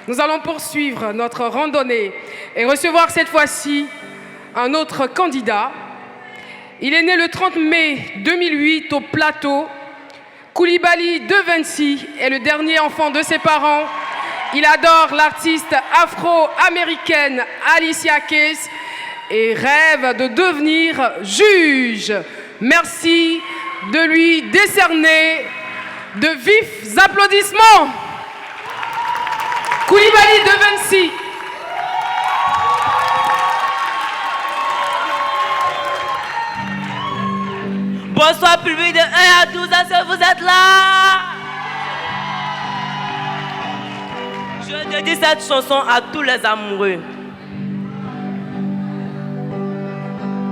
Nous allons poursuivre notre randonnée et recevoir cette fois-ci un autre candidat. Il est né le 30 mai 2008 au Plateau. Koulibaly de Vinci est le dernier enfant de ses parents. Il adore l'artiste afro-américaine Alicia Keys et rêve de devenir juge. Merci de lui décerner de vifs applaudissements. Koulibaly de Vinci. Bonsoir public de 1 à 12, est-ce que vous êtes là? Je dédie cette chanson à tous les amoureux.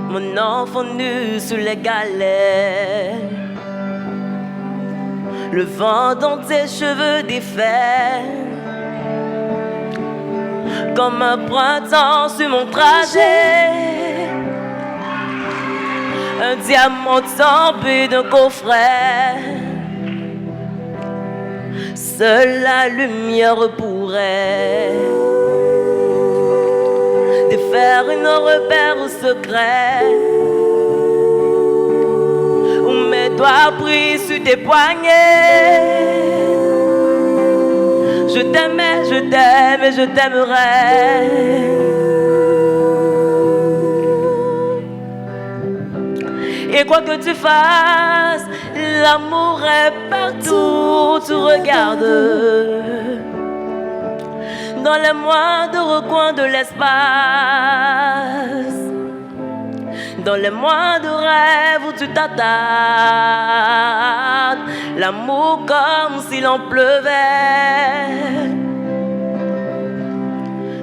Mon enfant nu sous les galets, le vent dans tes cheveux défaits, comme un printemps sur mon trajet, un diamant tombé d'un coffret. Seule la lumière pourrait défaire nos repères secrets, où mes doigts pris sur tes poignets. Je t'aimais, je t'aime et je t'aimerai. Et quoi que tu fasses, l'amour est partout où tu regardes. Dans les moindres recoins de l'espace, dans les moindres rêves où tu t'attardes, l'amour comme s'il en pleuvait,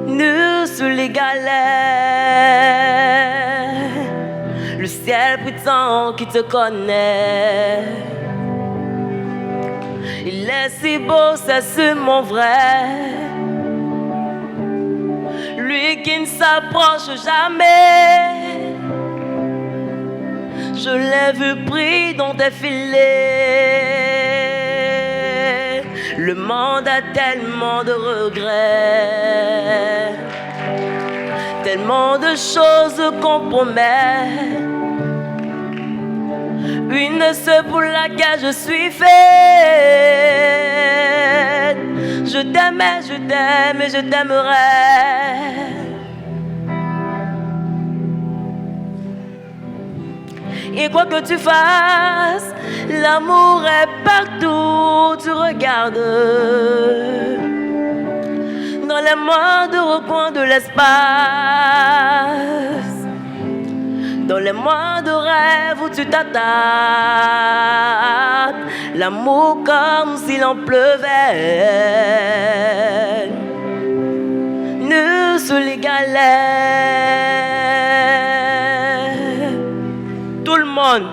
nu sous les galets. Le ciel prétend qu'il te connaît. Il est si beau, c'est mon vrai. Lui qui ne s'approche jamais. Je l'ai vu pris dans tes filets. Le monde a tellement de regrets, tellement de choses qu'on promet. Une seule pour laquelle je suis faite. Je t'aimais, je t'aime et je t'aimerai. Et quoi que tu fasses, l'amour est partout où tu regardes. Dans les moindres recoins de l'espace, dans les moindres rêves où tu t'attardes, l'amour comme s'il en pleuvait, nu sous les galets. Tout le monde.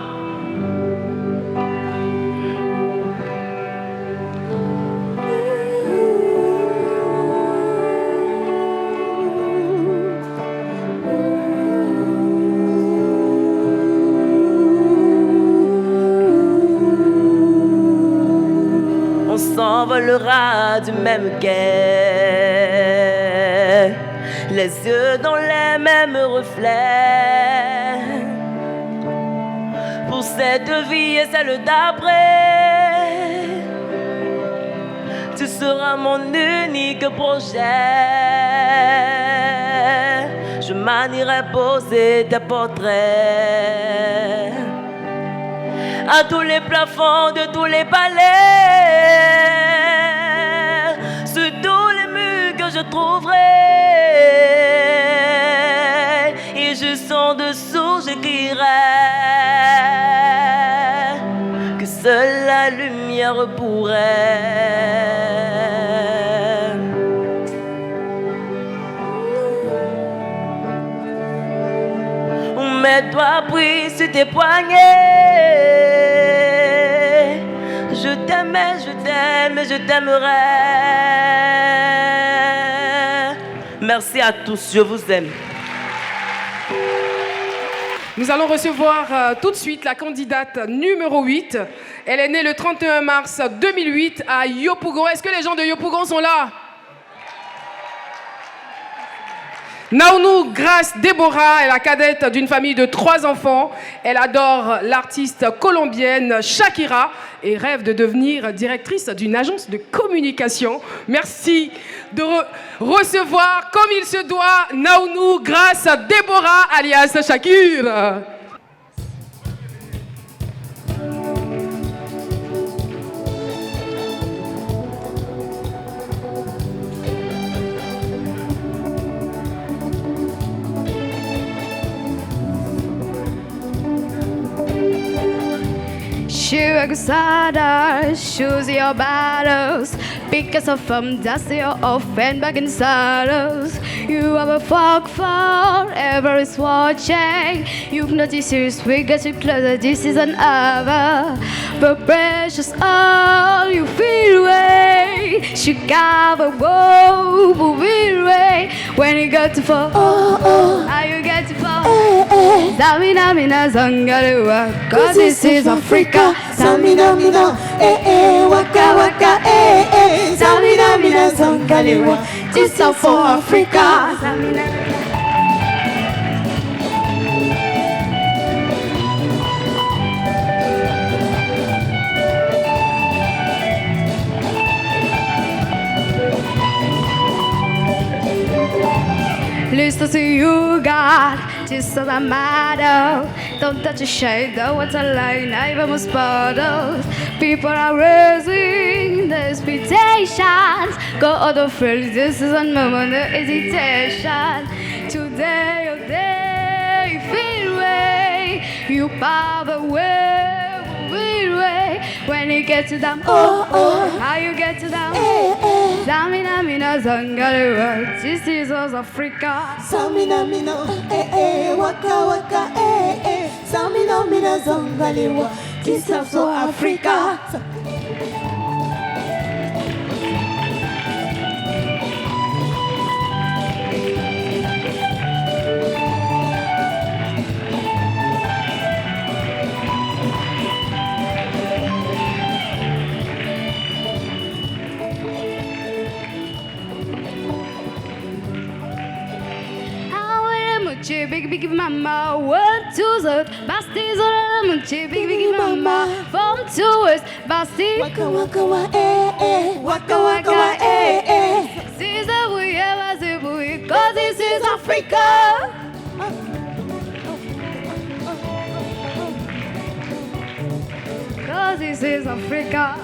S'envolera du même quai, les yeux dans les mêmes reflets, pour cette vie et celle d'après. Tu seras mon unique projet. Je manierai poser tes portraits à tous les plafonds de tous les palais, sur tous les murs que je trouverai, et juste en dessous j'écrirai que seule la lumière pourrait. Mes doigts pris sur tes poignets. Je t'aimais, je t'aime et je t'aimerai. Merci à tous, je vous aime. Nous allons recevoir tout de suite la candidate numéro 8. Elle est née le 31 mars 2008 à Yopougon. Est-ce que les gens de Yopougon sont là? Naounou Grace Déborah est la cadette d'une famille de 3 enfants. Elle adore l'artiste colombienne Shakira et rêve de devenir directrice d'une agence de communication. Merci de recevoir comme il se doit Naounou Grace Déborah alias Shakira. Choose sides, choose your battles. Pick yourself from dust your offend back inside us. You have a fuck for ever is watching. You've noticed serious we get you closer. This is an hour, but precious all you feel way. Chicago, whoa, feel way. When you got to fall, how you get to fall? Samina mina zangarewa, 'cause this is Africa. Samina mina, waka waka, Samina mina zangarewa. This is for Africa. Listen to you, God, just so that matter. Don't touch a shade, though, what's a line, I even must bottles. People are raising their expectations. Go other friends, this is a moment of hesitation. Today, your day, feel way. You power way, feel way. When you get to them, how you get to them? Samina mina zangarewa, this is South Africa. Samina mina, waka waka, Samina mina zangarewa. This is for Africa. Big big mama, 1 2 3, Bastis on the big big mama, from 2 Bastis. Waka waka wa, waka waka wa, This is the way I was a boy, 'cause this is Africa. Cause this is Africa.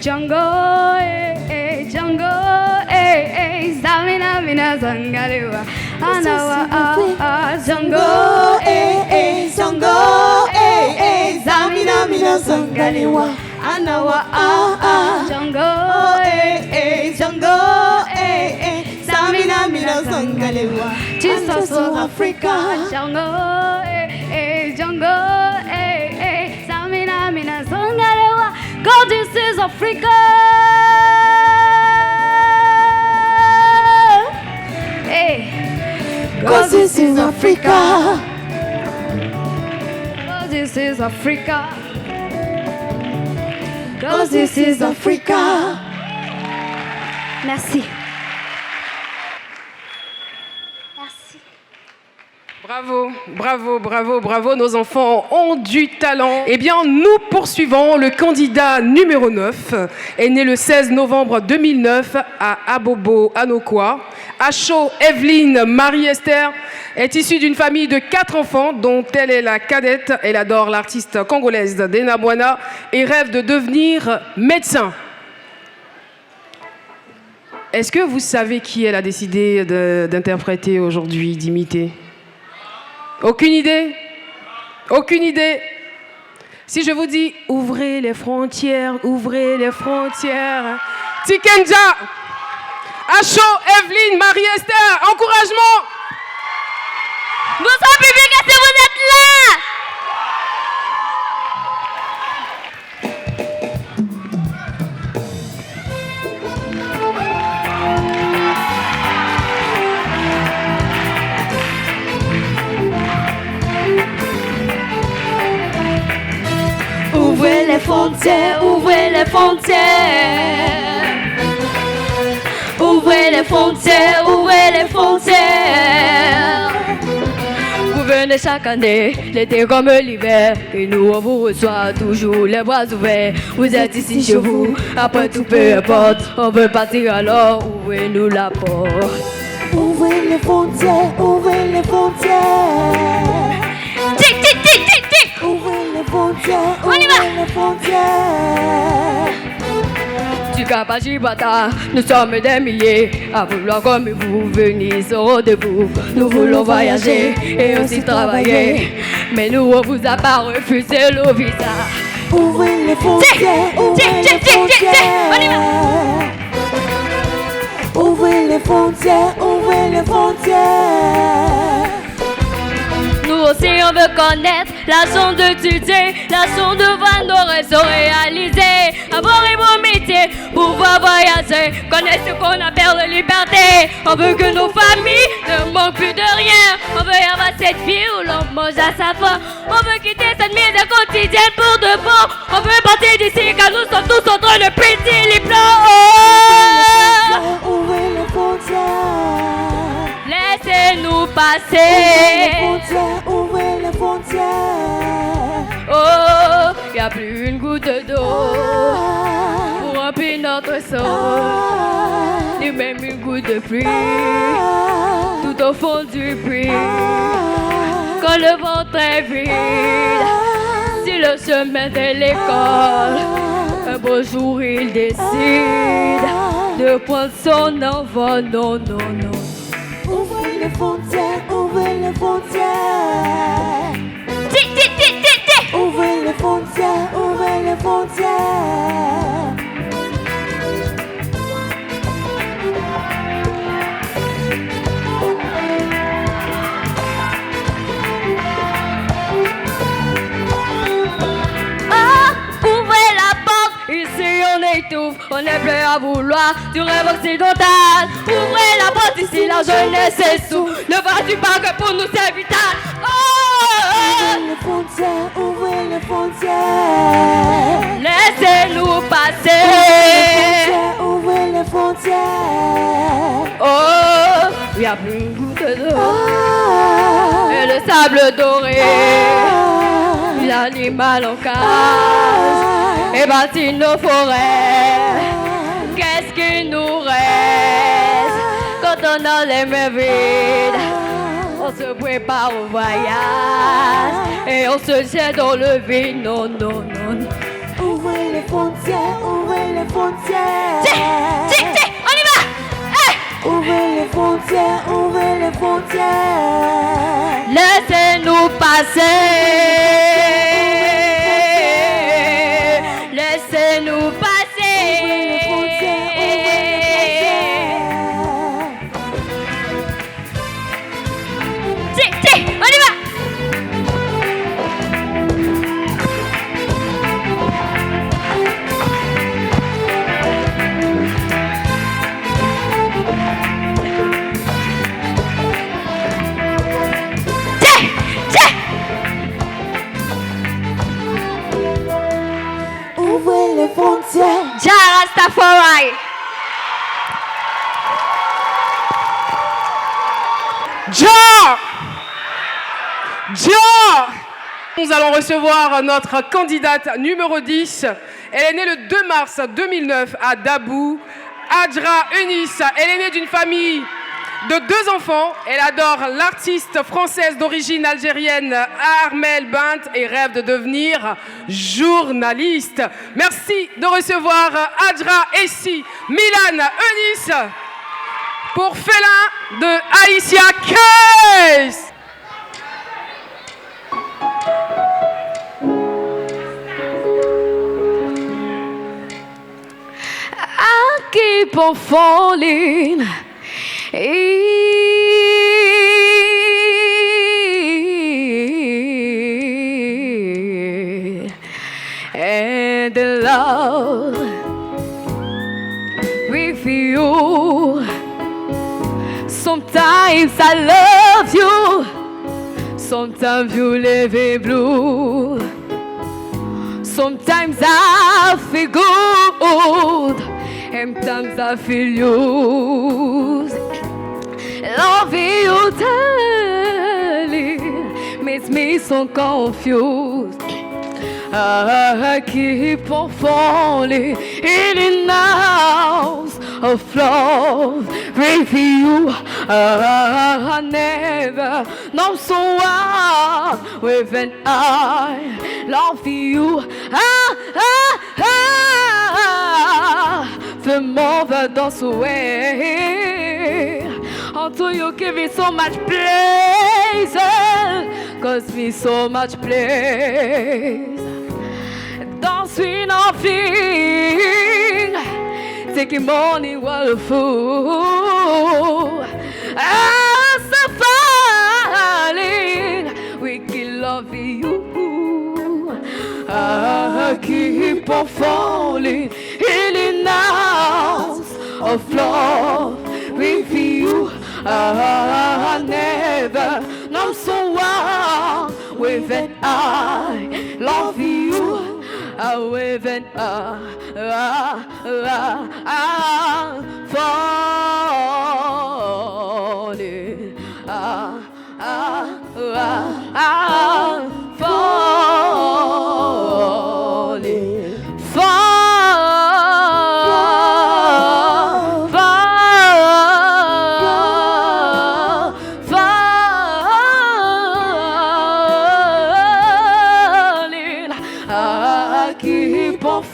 Jungle, jungle, Samina mina zangarewa. Anawa jungle, jungle, Samina mina zangarewa. Anawa jungle, jungle, Samina mina zangarewa. Jesus for Africa. Jungle, jungle, Samina mina zangarewa. God, this is Africa. Hey, God, this is Africa. God, this is Africa. God, this is Africa. Merci. Merci. Bravo, bravo, bravo, bravo, nos enfants ont du talent. Eh bien, nous poursuivons. Le candidat numéro 9 est né le 16 novembre 2009 à Abobo, Anokwa. Acho Evelyne Marie-Esther est issue d'une famille de 4 enfants, dont elle est la cadette. Elle adore l'artiste congolaise Dena Bwana et rêve de devenir médecin. Est-ce que vous savez qui elle a décidé d'interpréter aujourd'hui, d'imiter ? Aucune idée? Aucune idée? Si je vous dis ouvrez les frontières, Tikenja, Acho, Evelyne, Marie-Esther, encouragement! Bonsoir public, est-ce que vous êtes là? frontières, ouvrez les frontières. Ouvrez les frontières, ouvrez les frontières. Vous venez chaque année, l'été comme l'hiver, et nous on vous reçoit toujours les bras ouverts. Vous êtes ici chez vous, après tout peu importe, on veut partir alors, ouvrez-nous la porte. Ouvrez les frontières, ouvrez les frontières. Tic, tic, tic, tic, tic. Ouvrez les frontières, On y va. ouvrez les frontières. Du Cap à Gibraltar, nous sommes des milliers à vouloir comme vous venir au rendez-vous. Nous voulons voyager et aussi travailler, mais nous on vous a pas refusé le visa. Ouvrez les frontières, ouvrez les frontières. Ouvrez les frontières, ouvrez les frontières. Nous aussi on veut connaître la zone d'étudier, la zone de voir nos réseaux réalisés, avoir un bon métier, pouvoir voyager, connaître ce qu'on appelle la liberté. On veut que nos familles ne manquent plus de rien. On veut avoir cette vie où l'on mange à sa faim. On veut quitter cette misère quotidienne pour de bon. On veut partir d'ici car nous sommes tous en train de péter les plans. Ouvrez les frontières. Laissez-nous Ouvrez les passer. frontières, ouvrez les frontières. Oh, y a plus une goutte d'eau pour remplir notre sol, ni même une goutte de pluie tout au fond du puits. Quand le ventre est vide, si le chemin de l'école, un beau jour il décide de prendre son envol. Non, non, non. Ouvrez les frontières, ouvrez les frontières. Tic, tic, tic, tic, tic. Ouvrez les frontières, ouvrez les frontières. Ouvrez la porte, ici on étouffe, on est plein à vouloir du rêve occidental. Ouvrez la porte, ici la jeunesse est sous, ne vas-tu pas que pour nous c'est vital. Ouvrez les frontières, ouvrez les frontières. Laissez-nous passer. Ouvrez les frontières. Oh, il y a plus une goutte d'eau et le sable doré, l'animal en cage et bâtit nos forêts. Qu'est-ce qu'il nous reste quand on a les mains vides? On se prépare au voyage et on se jette dans le vide. Non, non, non. Ouvrez les frontières, ouvrez les frontières. Tic, tic, tic, on y va. Hey. Ouvrez les frontières, ouvrez les frontières. Laissez-nous passer. Laissez-nous passer. Ouvrez les frontières, ouvrez les frontières. Tic, tic, on y va. Tic, tic. Ouvrez les frontières. Jah Rastafari. Jah! Nous allons recevoir notre candidate numéro 10. Elle est née le 2 mars 2009 à Dabou, Adra Eunice. Elle est née d'une famille de 2 enfants. Elle adore l'artiste française d'origine algérienne Armelle Bint et rêve de devenir journaliste. Merci de recevoir Adra Essi, Milan Eunice pour Félin de Alicia Keys. I keep on falling. And in love with you. Sometimes I love you, sometimes you live in blue. Sometimes I feel good, and sometimes I feel used. Loving you darling makes me so confused. I keep on falling in and out of love with you. I never know someone with an I love you. The more that does away until you give me so much pleasure, cause me so much place. Don't sweet nothing, taking money while a fool. I'm so falling, we can love you. I keep on falling in and out of love with you. I never know someone with an I love you. With an falling,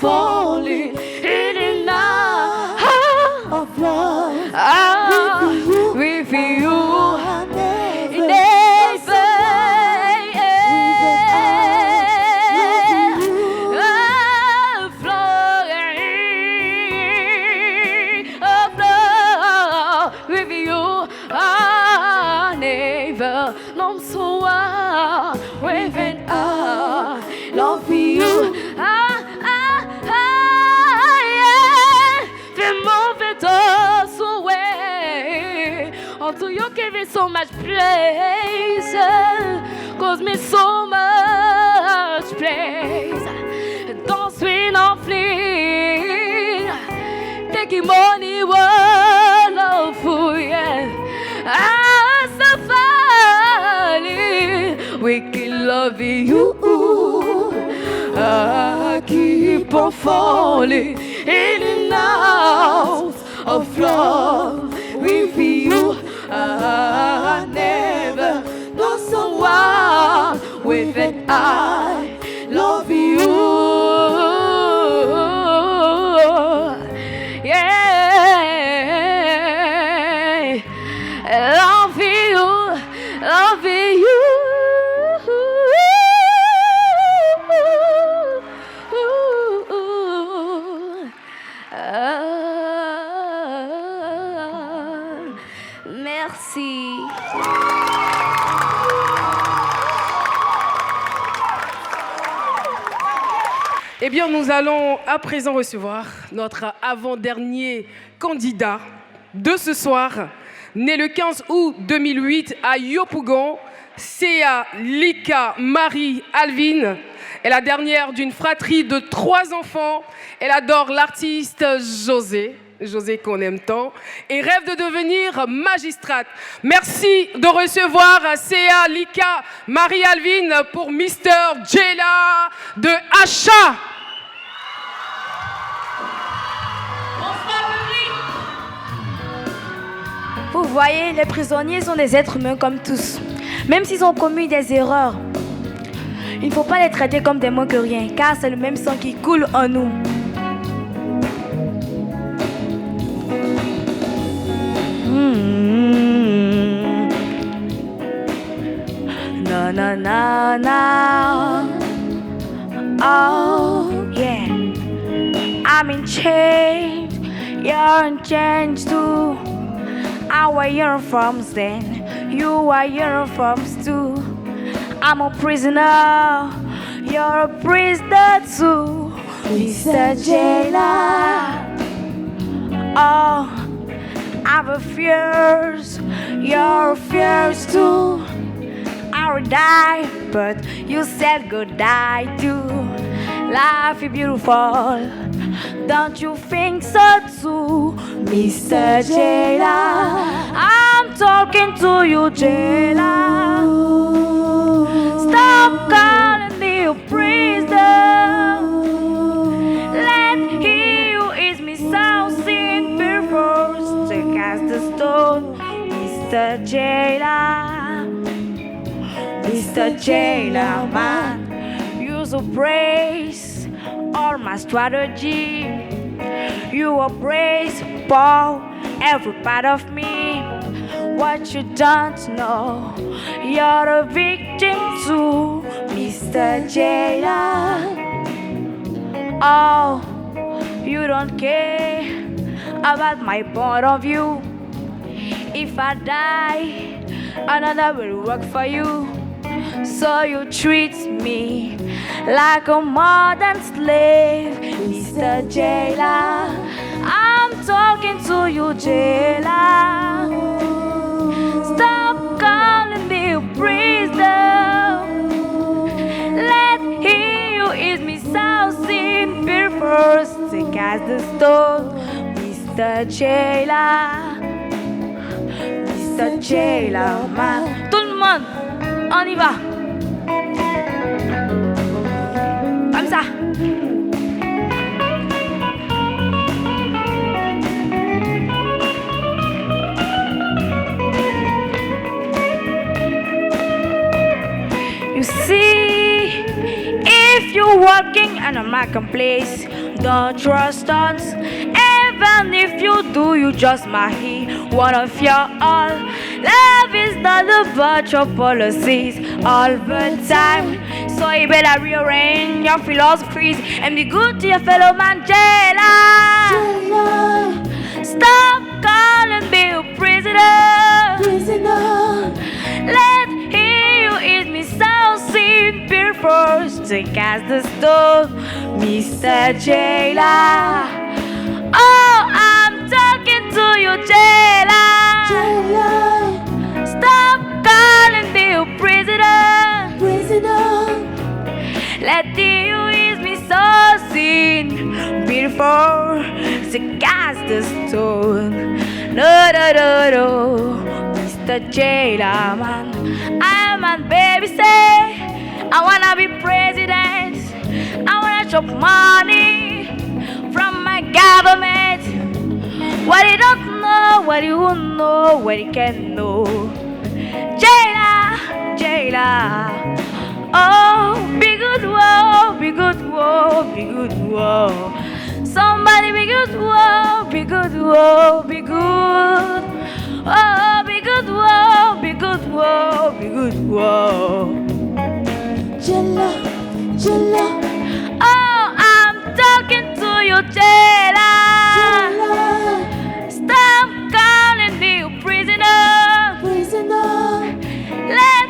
falling in and out of love with you. Long so with an I love you. The move it us away until you give me so much place, cause me so much place. Don't swing or flee, taking money, what love for yeah. We can love you. I keep on falling in and out of love with you. I never know someone with an I love you. Yeah, love you, love you. Merci. Eh bien, nous allons à présent recevoir notre avant-dernier candidat de ce soir, né le 15 août 2008 à Yopougon, Sea Lika Marie Alvin. est la dernière d'une fratrie de 3 enfants. Elle adore l'artiste José qu'on aime tant, et rêve de devenir magistrate. Merci de recevoir Sea Lika Marie Alvin pour Mr. Jella de Acha. Vous voyez, les prisonniers sont des êtres humains comme tous. Même s'ils ont commis des erreurs, il ne faut pas les traiter comme des moins que rien, car c'est le même sang qui coule en nous. Na na na na. Oh yeah. I'm in chains, you're in chains too. I wear uniforms then, you wear uniforms too. I'm a prisoner, you're a prisoner too. Mr. Jailer. Oh, I'm a fears, you're fears too. I would die, but you said goodbye too. Life is beautiful. Don't you think so too, Mr. Jailer? I'm talking to you, Jailer. Stop calling me a prisoner. Let he who is me sound sin first to cast the stone, Mr. Jailer. Mr. Jailer, man, you so praise all my strategy. You appraise Paul, every part of me. What you don't know, you're a victim too, Mr. Jailer. Oh, you don't care about my point of view. If I die, another will work for you. So you treat me like a modern slave, Mr. Jailer. I'm talking to you, Jailer. Stop calling me a prisoner. Let he who is me sound sin fear first to cast the stone, Mr. Jailer. Mr. Jailer, man. Tout le monde, on y va. Comme ça. You see, if you're walking in a marketplace, don't trust us. Even if you do, you just marry one of your all. Love is not a virtual policies all the time. So you better rearrange your philosophies and be good to your fellow man, Jailer. Stop calling me a prisoner. Let he who is me sound sin fear first to cast the stone, Mr. Jailer. Oh, I'm talking to you, Jailer. Stop calling me a prisoner. Let the who is me so sin before to cast the stone. No, no, no, no, Mr. Jailer, man. I'm a baby, say I wanna be president. I wanna chop money from my government. What you don't know, what you won't know, what you can know. Jailer, Jailer. Oh, be good, whoa, be good, whoa, be good, whoa. Somebody be good, whoa, be good, whoa, be good. Oh, be good, whoa, be good, whoa, be good, whoa. Jailer. Oh, I'm talking to you, Jailer. Stop calling me a prisoner. Let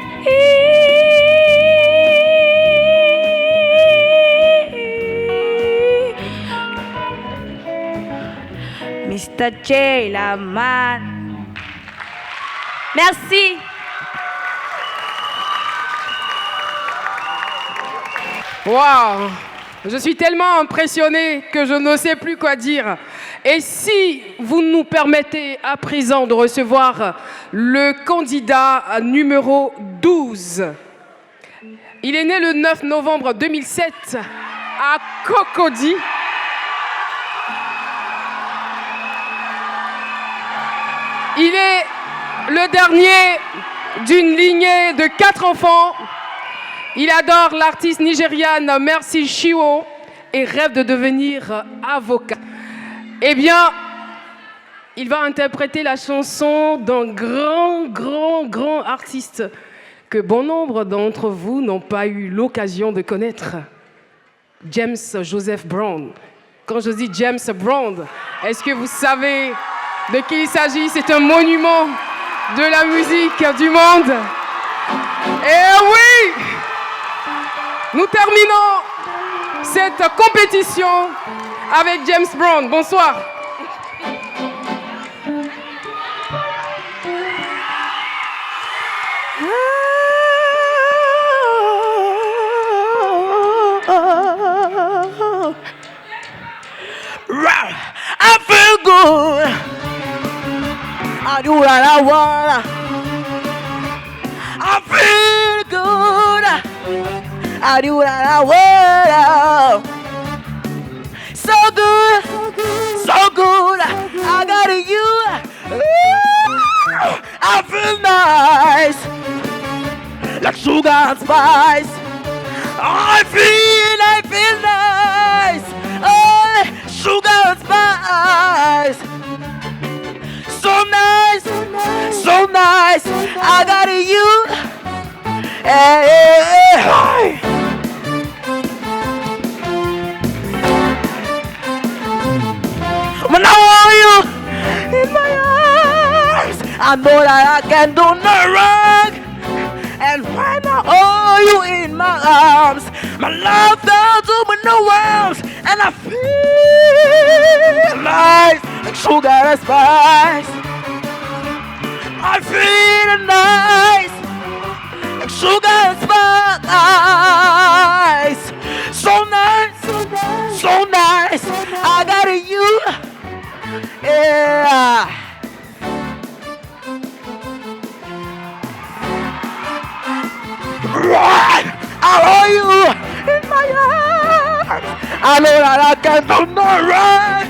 Mr. Jailer, man. Merci. Waouh! Je suis tellement impressionnée que je ne sais plus quoi dire. Et si vous nous permettez à présent de recevoir le candidat numéro 12. Il est né le 9 novembre 2007 à Cocody. Il est le dernier d'une lignée de 4 enfants. Il adore l'artiste nigériane Mercy Chinwo et rêve de devenir avocat. Eh bien, il va interpréter la chanson d'un grand artiste que bon nombre d'entre vous n'ont pas eu l'occasion de connaître. James Joseph Brown. Quand je dis James Brown, est-ce que vous savez de qui il s'agit? C'est un monument de la musique du monde. Et oui! Nous terminons cette compétition avec James Brown. Bonsoir. Oh, do what I wanna. I feel good. I do what I wanna. So good, so good. I got you. I feel nice, like sugar and spice. I feel nice. Oh, sugar and spice. So nice, so nice. I got you. Hey, hey, hey. When I want you in my arms, I know that I can do no wrong. And when I hold you in my arms, my love does open no arms, and I feel nice, like sugar and spice. I feel nice, like sugar and spice. So nice, so nice. I got you. Yeah. I hold you in my arms. I know that I can do no wrong.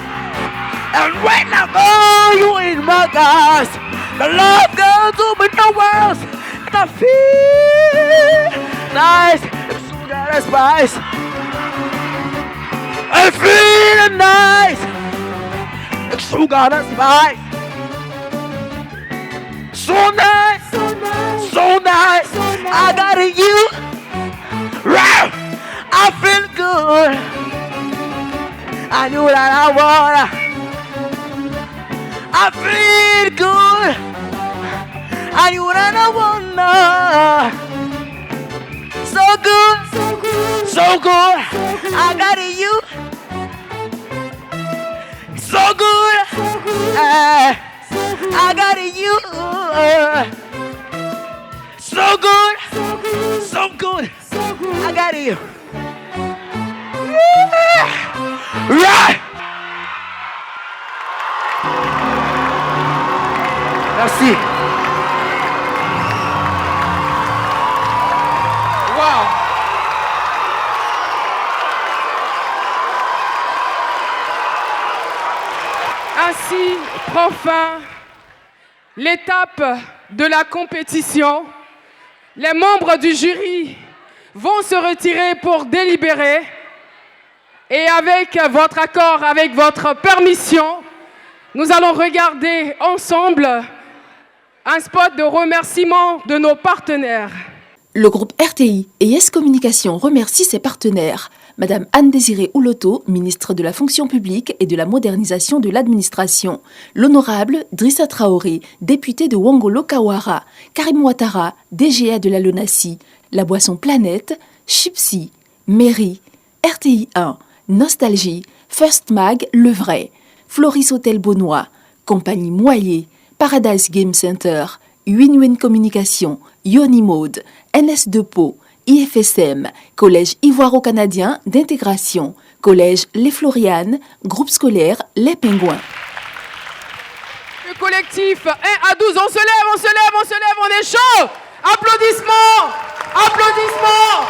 And when I hold you in my arms, the love goes over the world. And I feel nice, sugar and spice. I feel nice, sugar and spice. So nice, so nice. I got you. I feel good. I knew that I wanna. I feel good. I knew that I wanna. So good, so good. I got you. So good. I got you. So good, so good. I got you. Right. Merci. Wow. Ainsi prend fin l'étape de la compétition. Les membres du jury vont se retirer pour délibérer. Et avec votre accord, avec votre permission, nous allons regarder ensemble un spot de remerciement de nos partenaires. Le groupe RTI et Yes Communication remercie ses partenaires. Madame Anne-Désirée Ouloto, ministre de la Fonction publique et de la modernisation de l'administration. L'honorable Drissa Traoré, député de Wongolo Kawara. Karim Ouattara, DGA de la LONASI. La boisson Planète, Chipsy, Mairie, RTI 1, Nostalgie, First Mag, Le Vrai, Floris Hôtel Beaunois, Compagnie Moyer, Paradise Game Center, Win-Win Communication, Yoni Mode, NS2 Pau, IFSM, Collège Ivoiro-Canadien d'intégration, Collège Les Florianes, Groupe scolaire Les Pingouins. Le collectif 1 à 12, on se lève, on se lève, on se lève, on est chaud. Applaudissements, applaudissements.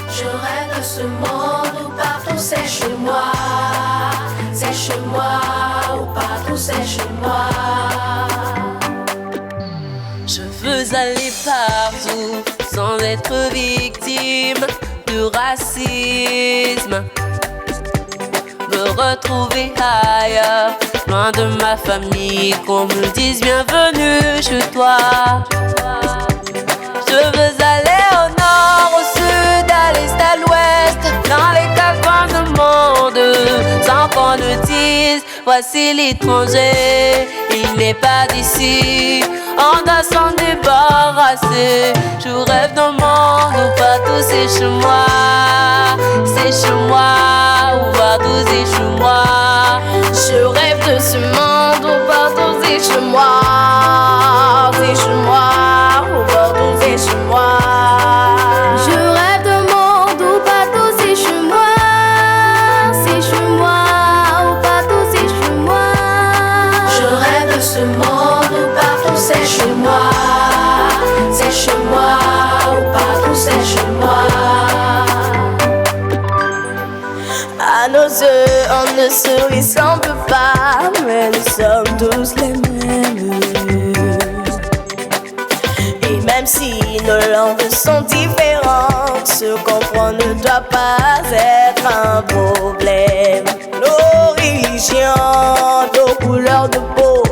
Je rêve de ce monde où partout c'est chez moi, où partout c'est chez moi. Je veux aller partout sans être victime de racisme. Me retrouver ailleurs, loin de ma famille, qu'on me dise bienvenue chez toi. Je veux aller au nord, au sud, à l'est, à l'ouest, dans les quatre coins du monde, sans qu'on ne dise voici l'étranger, il n'est pas d'ici. On doit s'en débarrasser. Je rêve d'un monde où partout c'est chez moi, où partout c'est chez moi. Je rêve de ce monde où partout c'est chez moi, où partout c'est chez moi. Je rêve d'un monde où partout c'est chez moi. nos yeux, on ne se ressemble pas, mais nous sommes tous les mêmes. Et même si nos langues sont différentes, se comprendre ne doit pas être un problème. Nos religions, nos couleurs de peau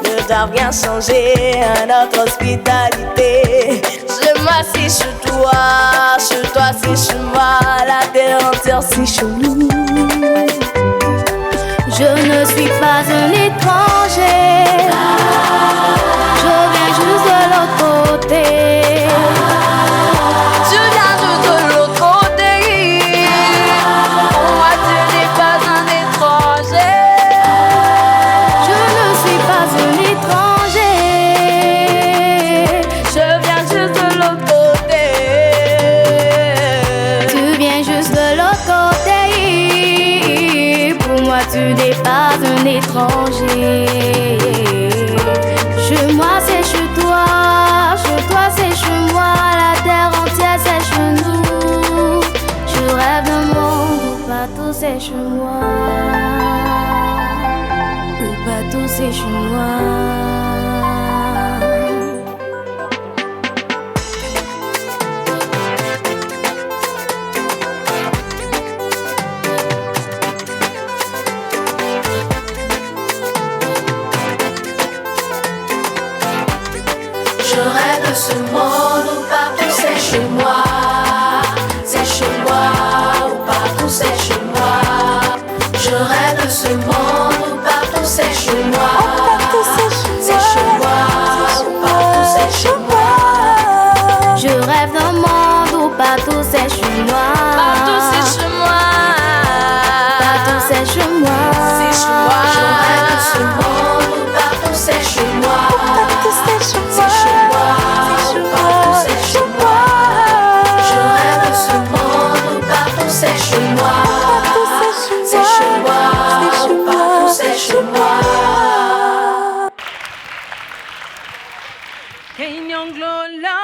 ne doivent rien changer à notre hospitalité. Chez moi c'est chez toi c'est chez moi, la terre entière c'est chez nous. Je ne suis pas un étranger, je viens juste de l'autre côté. Je viens juste de l'autre côté. Pour moi tu n'es pas un étranger. Je ne suis pas un étranger, Je viens juste de l'autre côté. tu viens juste de l'autre côté. Pour moi tu n'es pas un étranger. Chez moi c'est chez toi c'est chez moi, la terre entière c'est chez nous. Je rêve d'un monde où partout c'est chez moi, où partout c'est chez moi. Je rêve de ce monde où partout c'est chez moi. C'est chez moi, où partout c'est chez moi. Je rêve de ce monde où partout c'est chez moi. C'est chez moi, où partout c'est chez moi. Je rêve d'un monde où partout c'est chez moi. Partout c'est chez moi. Partout c'est chez moi. C'est chez moi. Je rêve de ce monde où partout c'est chez moi. C'est chez moi, où partout c'est chez moi. Je rêve de ce monde où partout c'est chez moi. C'est chez moi, où partout c'est chez moi. Kenyan glola,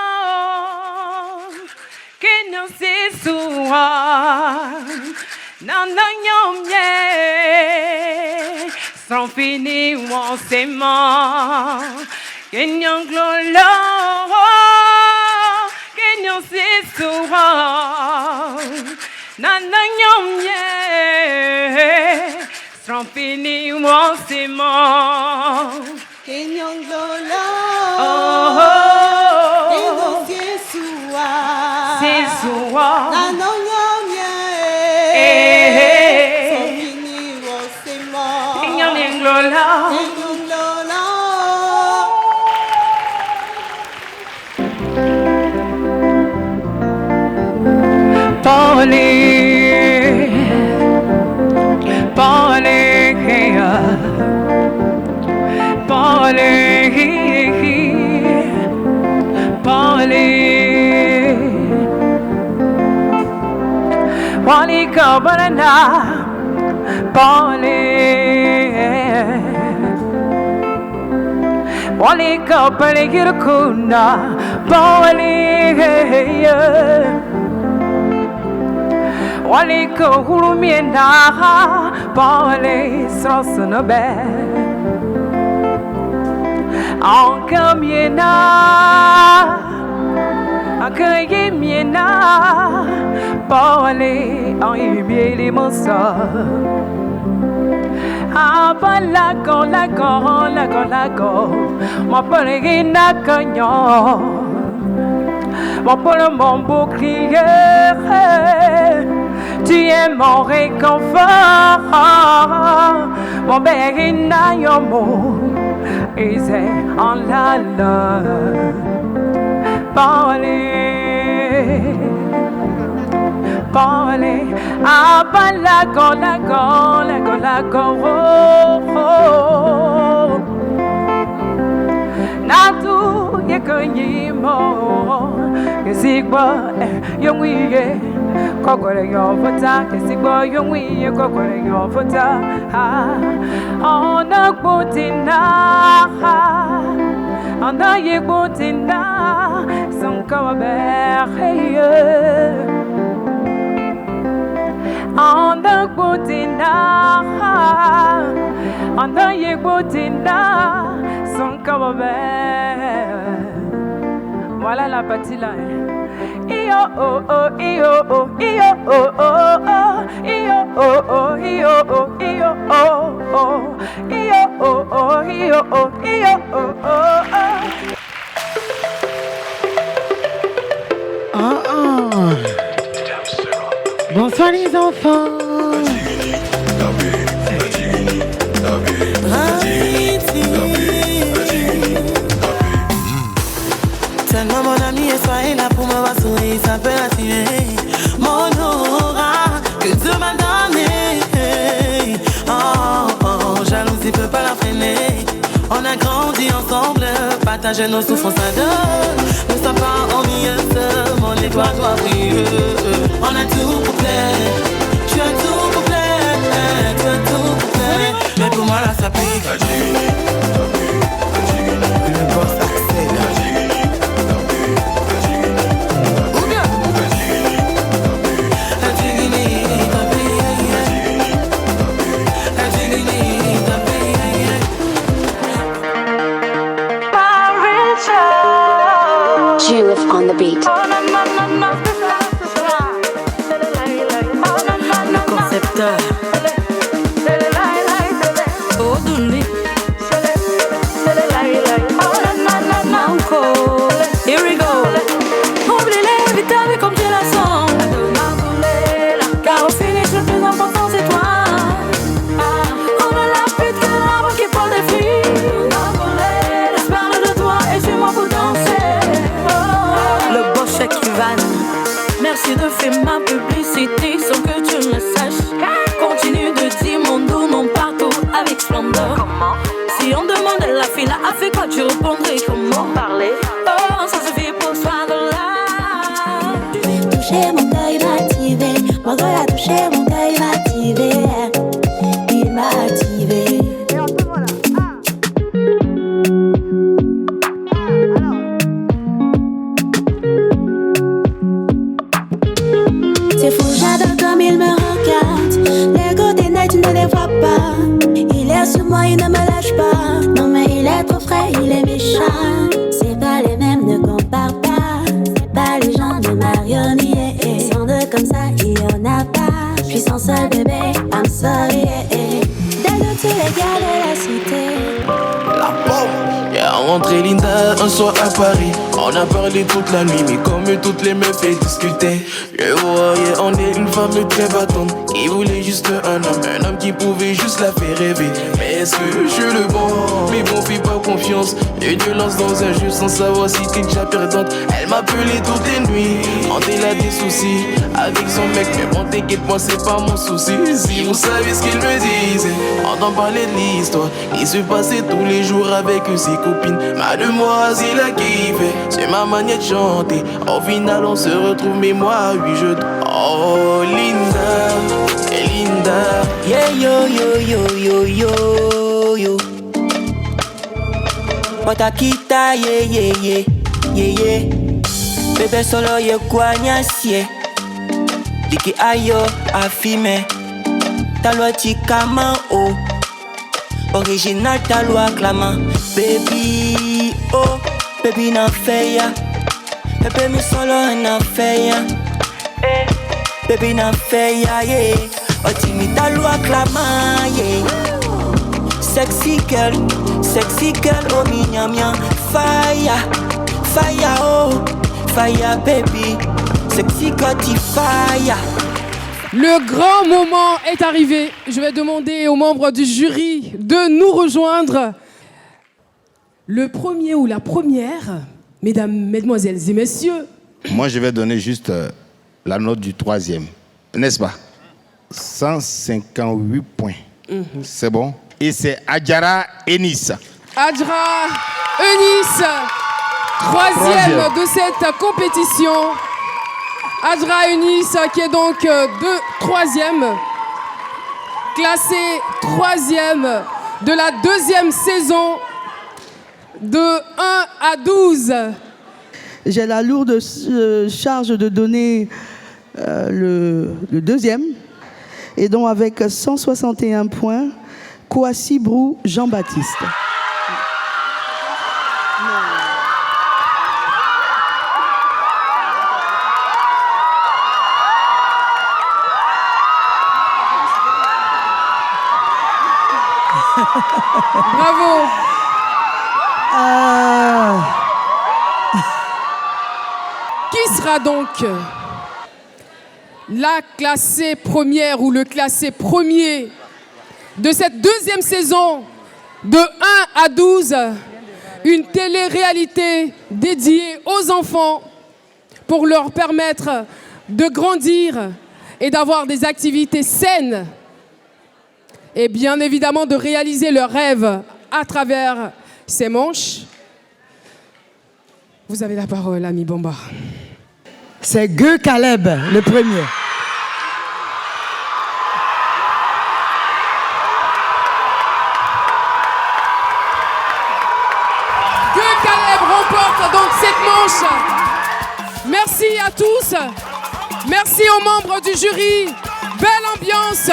Kenyan sisua, nananyom ye, sans fini on s'aimant. Kenyan glola, Kenyan sisua, nananyom ye, sans fini on s'aimant. Kenyan glola, Oh, Kenyan Yesua, Sisua, Nanonyamye, eh, Somini Wosema, Kenyan Glola, Kenyan glola, Polly, Wali Kabarana, Polly, Wali Kabarana, Polly, Wali Kahurumiena, Polly, Srosanabe, Ankamiena. Akayemiena, Paole, Ayemieli Mosa. Abalago, lago, mon peregrina cagnon, mon polo, mon bouclier, tu es mon réconfort, mon berina yomo, et c'est en la Paole, abalago, lago, Natu yekonyimo, kesigba yongwiye, kokore yofota, kesigba yongwiye, kokore yofota, ona gbotina, ona yegbotina, son kawaber, Anda Botina, Anda Yegotina, son camembert. Voilà la partie là. Io oh oh, io oh, io oh oh oh, io oh oh, io oh, io oh oh, io oh oh, io oh, io oh oh. Bonsoir les enfants. Tellement mon ami est soyez là pour me voir sourire, ça peut attirer mon aura que Dieu m'a donné. Oh, oh, jalousie peut pas la freiner. On a grandi ensemble, partagé nos souffrances à deux. Ne sois pas envieuse, mon étoile doit briller. On a tout pour plaire, tu as tout pour plaire, tu as tout pour plaire. Mais pour moi là ça pique. Le boss accède. Julif on the beat. Le concepteur. Oduni. Manco. Here we go. Oublie les vitamines comme tu la sens. Car au finish le plus important c'est toi. On a la pute que l'arbre qui porte des filles. Laisse parler de toi et suis-moi pour danser. Le boss Kivan. Merci de faire ma publicité sans que tu me saches. Continue de dire mon doux nom partout avec splendeur. Si on demande la fille a fait quoi, tu répondrais comment parler. Oh, ça suffit pour soi de là. Toucher mon cœur, il m'a activé. Mon cœur a touché mon cœur, il m'a activé. Il m'a activé. C'est fou, j'adore comme il me regarde. Les côtés nets, tu ne les vois pas. Il est sur moi, il ne me lâche pas. Non mais il est trop frais, il est méchant. C'est pas les mêmes, ne compare pas. C'est pas les gens de Marioni. Sans deux comme ça, il y en a pas. Je suis son seul bébé, I'm sorry. D'ailleurs tous les gars de la cité. La bombe. Y'a rentré Linda un soir à Paris. On a parlé toute la nuit, mais comme toutes les meufs et discutaient. Je voyais en elle une femme très battante qui voulait juste un homme qui pouvait juste la faire rêver. Mais est-ce que je suis le bon? Mais bon, fais pas confiance. Et Dieu lance dans un jeu sans savoir si t'es déjà perdante. Elle m'appelait toutes les nuits, quand elle a des soucis avec son mec. Mais bon, t'inquiète, moi c'est pas mon souci. Si vous savez ce qu'il me disait, on en parlait de l'histoire qui se passait tous les jours avec ses copines. Ma demoiselle a kiffé, c'est ma manière de chanter. Au final on se retrouve, mais moi oui je... Oh Linda, Linda. Yeah yo yo yo yo yo yo. Watakita yeah yeah yeah yeah yeah. Bébé solo ye kwanyasye. Diki ayo afime. Talwa chikama o. Original talwa clama. Baby oh, baby na feya. Baby mi solo na feya. Baby na feya yeah. Otimi talwa clama yeah. Sexy girl, oh minya minya. Fire, fire oh, fire baby. Sexy girl fire. Le grand moment est arrivé. Je vais demander aux membres du jury de nous rejoindre. Le premier ou la première, mesdames, mesdemoiselles et messieurs. Moi, je vais donner juste la note du troisième, n'est-ce pas? 158 points. C'est bon? Et c'est Adjara Enis. Adjara Enis, troisième de cette compétition. Adjara Enis qui est donc troisième, classée troisième de la deuxième saison de 1 à 12. J'ai la lourde charge de donner le deuxième. Et donc avec 161 points, Kouassi Brou Jean-Baptiste. Bravo. Qui sera donc la classée première ou le classé premier de cette deuxième saison de 1 à 12, une télé-réalité dédiée aux enfants pour leur permettre de grandir et d'avoir des activités saines et bien évidemment de réaliser leurs rêves à travers ces manches. Vous avez la parole, ami Bomba. C'est Gueux Caleb, le premier. Gueux Caleb remporte donc cette manche. Merci à tous. Merci aux membres du jury. Belle ambiance.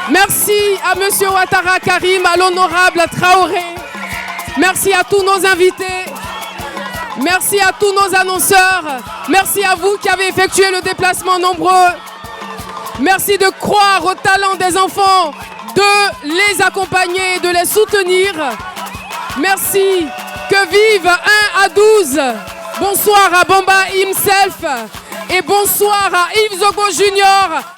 Merci à Monsieur Ouattara Karim, à l'honorable Traoré. Merci à tous nos invités. Merci à tous nos annonceurs. Merci à vous qui avez effectué le déplacement nombreux. Merci de croire au talent des enfants, de les accompagner, de les soutenir. Merci. Que vive 1 à 12. Bonsoir à Bomba himself et bonsoir à Yves Zogo Junior.